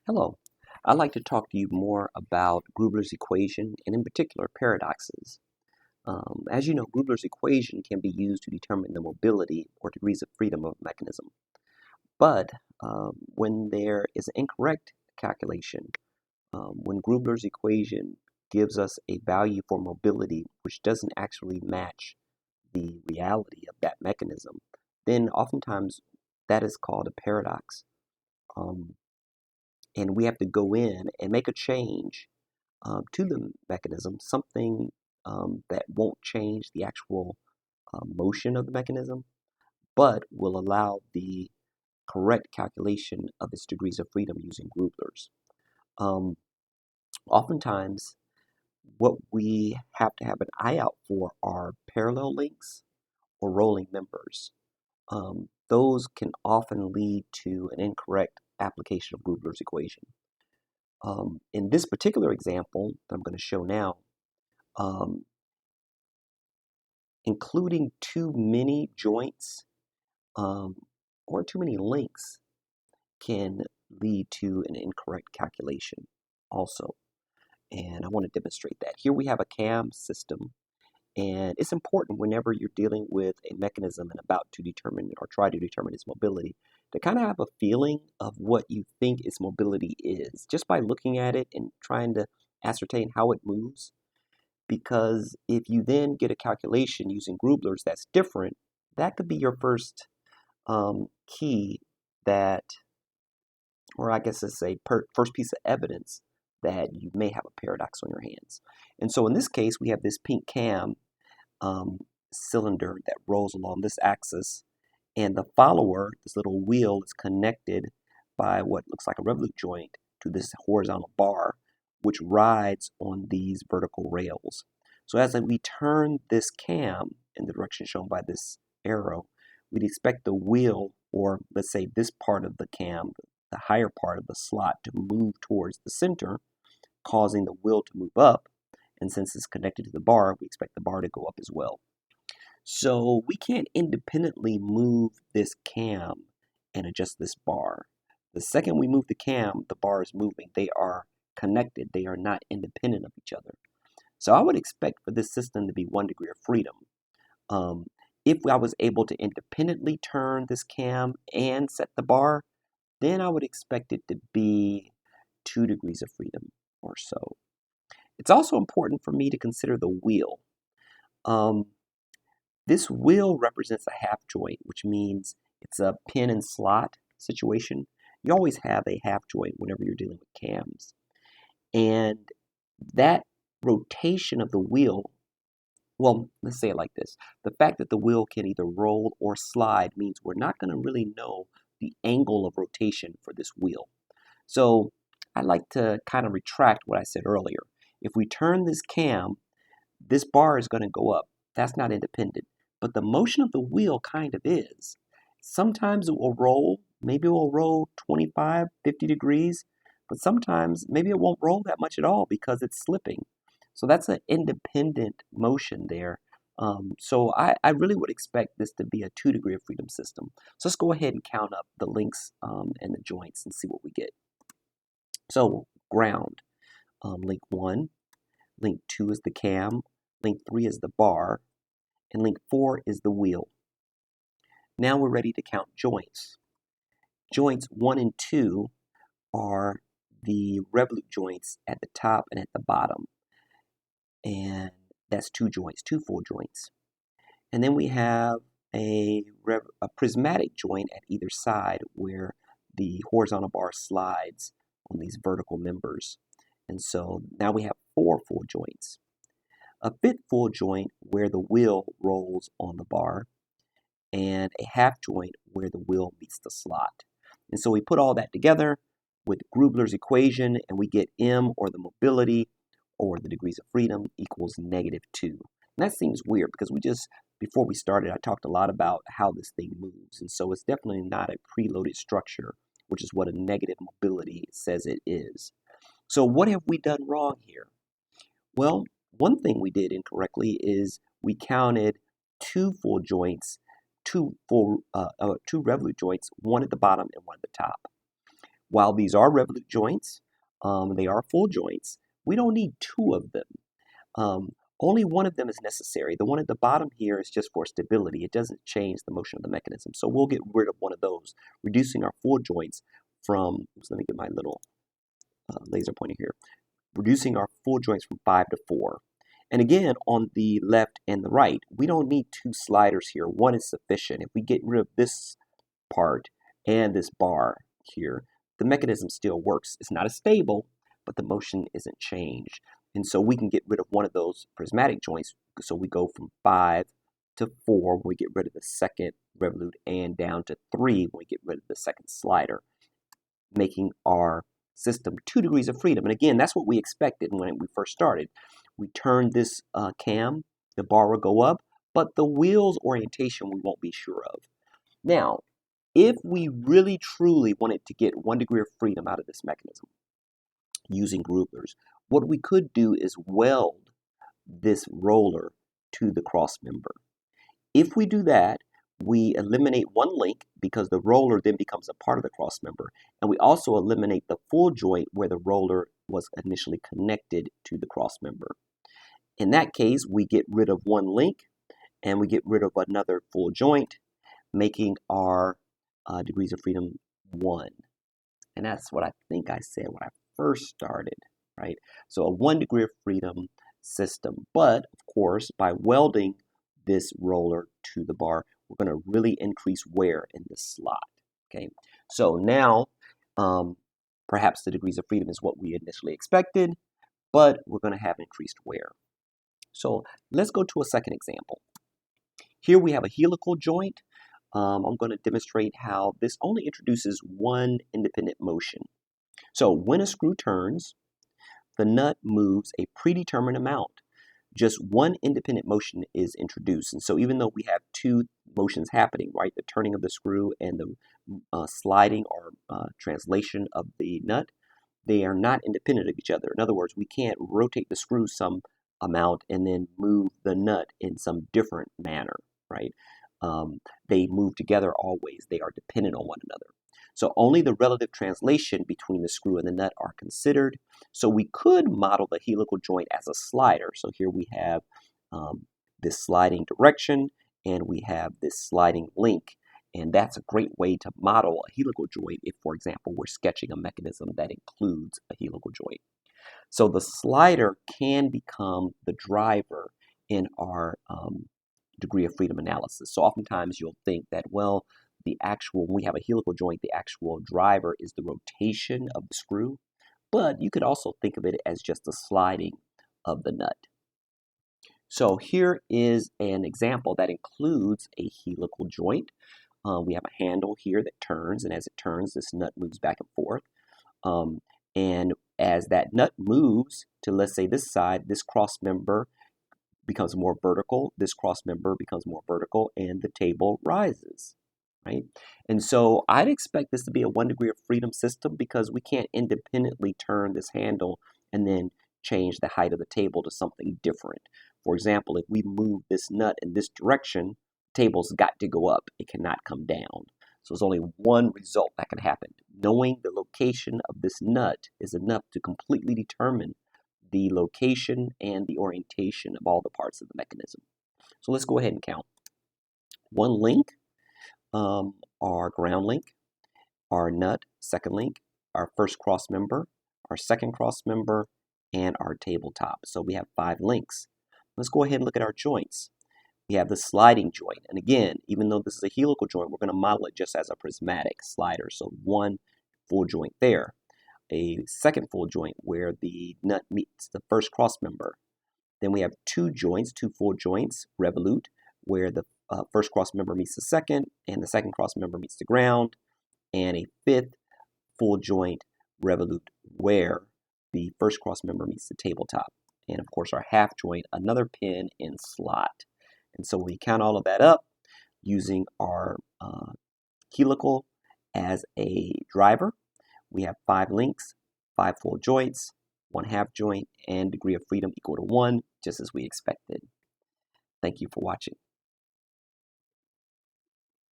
Hello. I'd like to talk to you more about Gruebler's equation and in particular paradoxes. As you know, Gruebler's equation can be used to determine the mobility or degrees of freedom of a mechanism. But when there is an incorrect calculation, when Gruebler's equation gives us a value for mobility which doesn't actually match the reality of that mechanism, then oftentimes that is called a paradox. Um, and we have to go in and make a change to the mechanism, something that won't change the actual motion of the mechanism, but will allow the correct calculation of its degrees of freedom using Gruebler's. Um, Oftentimes, what we have to have an eye out for are parallel links or rolling members. Those can often lead to an incorrect application of Gruebler's equation. In this particular example that I'm going to show now, um, including too many joints um, or too many links can lead to an incorrect calculation also. And I want to demonstrate that. Here we have a CAM system, and it's important whenever you're dealing with a mechanism and about to determine or try to determine its mobility to kind of have a feeling of what you think its mobility is just by looking at it and trying to ascertain how it moves. Because if you then get a calculation using Gruebler's that's different, that could be your first key that, or I guess let's say first piece of evidence that you may have a paradox on your hands. And so in this case, we have this pink cam um, cylinder that rolls along this axis, and the follower, this little wheel, is connected by what looks like a revolute joint to this horizontal bar, which rides on these vertical rails. So as we turn this cam in the direction shown by this arrow, we'd expect the wheel, or let's say this part of the cam, the higher part of the slot, to move towards the center, causing the wheel to move up. And since it's connected to the bar, we expect the bar to go up as well. So we can't independently move this cam and adjust this bar. The second we move the cam, the bar is moving. They are connected. They are not independent of each other. So I would expect for this system to be 1 degree of freedom. Um, if I was able to independently turn this cam and set the bar, then I would expect it to be 2 degrees of freedom or so. It's also important for me to consider the wheel. Um, this wheel represents a half joint, which means it's a pin and slot situation. You always have a half joint whenever you're dealing with cams. And that rotation of the wheel, well, let's say it like this. The fact that the wheel can either roll or slide means we're not going to really know the angle of rotation for this wheel. So I'd like to kind of retract what I said earlier. If we turn this cam, this bar is going to go up. That's not independent. But the motion of the wheel kind of is. Sometimes it will roll. Maybe it will roll 25, 50 degrees. But sometimes maybe it won't roll that much at all because it's slipping. So that's an independent motion there. So I really would expect this to be a 2 degree of freedom system. So let's go ahead and count up the links and the joints and see what we get. So ground, link 1, link 2 is the cam, link 3 is the bar, and link 4 is the wheel. Now we're ready to count joints. Joints 1 and 2 are the revolute joints at the top and at the bottom. And that's 2 joints, 2 full joints. And then we have a prismatic joint at either side where the horizontal bar slides on these vertical members. And so now we have 4 full joints. A fifth full joint where the wheel rolls on the bar, and a half joint where the wheel meets the slot. And so we put all that together with Gruebler's equation, and we get M, or the mobility, or the degrees of freedom, equals -2. And that seems weird because before we started, I talked a lot about how this thing moves. And so it's definitely not a preloaded structure, which is what a negative mobility says it is. So what have we done wrong here? Well, one thing we did incorrectly is we counted 2 full joints, 2 revolute joints, one at the bottom and one at the top. while these are revolute joints, they are full joints, we don't need two of them. Only one of them is necessary. The one at the bottom here is just for stability. It doesn't change the motion of the mechanism. So we'll get rid of one of those, reducing our full joints from, let me get my little laser pointer here, reducing our full joints from 5 to 4. And again, on the left and the right, we don't need two sliders here. One is sufficient. If we get rid of this part and this bar here, the mechanism still works. It's not as stable, but the motion isn't changed. And so we can get rid of one of those prismatic joints. So we go from 5 to 4 when we get rid of the second revolute, and down to 3 when we get rid of the second slider, making our system 2 degrees of freedom. And again, that's what we expected when we first started. We turn this cam, the bar will go up, but the wheel's orientation we won't be sure of. Now, if we really truly wanted to get 1 degree of freedom out of this mechanism using Grueblers, what we could do is weld this roller to the cross member. If we do that, we eliminate one link because the roller then becomes a part of the cross member, and we also eliminate the full joint where the roller was initially connected to the cross member. In that case, we get rid of one link and we get rid of another full joint, making our degrees of freedom 1. And that's what I think I said when I first started, right? So a 1 degree of freedom system. But of course, by welding this roller to the bar, we're going to really increase wear in this slot. Okay, so now perhaps the degrees of freedom is what we initially expected, but we're going to have increased wear. So let's go to a second example. Here we have a helical joint. I'm going to demonstrate how this only introduces one independent motion. So when a screw turns, the nut moves a predetermined amount. Just one independent motion is introduced. And so even though we have two motions happening, right, the turning of the screw and the sliding or translation of the nut, they are not independent of each other. In other words, we can't rotate the screw some amount and then move the nut in some different manner, right? They move together always. They are dependent on one another. So only the relative translation between the screw and the nut are considered. So we could model the helical joint as a slider. So here we have this sliding direction, and we have this sliding link. And that's a great way to model a helical joint if, for example, we're sketching a mechanism that includes a helical joint. So the slider can become the driver in our degree of freedom analysis. So oftentimes you'll think that, well, when we have a helical joint, the actual driver is the rotation of the screw, but you could also think of it as just the sliding of the nut. So here is an example that includes a helical joint. We have a handle here that turns, and as it turns, this nut moves back and forth. And as that nut moves to, let's say, this side, this cross member becomes more vertical, this cross member becomes more vertical, and the table rises, right? And so I'd expect this to be a 1 degree of freedom system because we can't independently turn this handle and then change the height of the table to something different. For example, if we move this nut in this direction, the table's got to go up. It cannot come down. So there's only one result that can happen. Knowing the location of this nut is enough to completely determine the location and the orientation of all the parts of the mechanism. So let's go ahead and count. One link, our ground link, our nut, second link, our first cross member, our second cross member, and our tabletop. So we have 5 links. Let's go ahead and look at our joints. We have the sliding joint. And again, even though this is a helical joint, we're going to model it just as a prismatic slider. So one full joint there. A second full joint where the nut meets the first cross member. Then we have 2 joints, 2 full joints, revolute, where the first cross member meets the second, and the second cross member meets the ground, and a 5th full joint, revolute, where the first cross member meets the tabletop. And of course our half joint, another pin and slot. And so we count all of that up using our helical as a driver. We have 5 links, 5 full joints, 1 half joint, and degree of freedom equal to 1, just as we expected. Thank you for watching.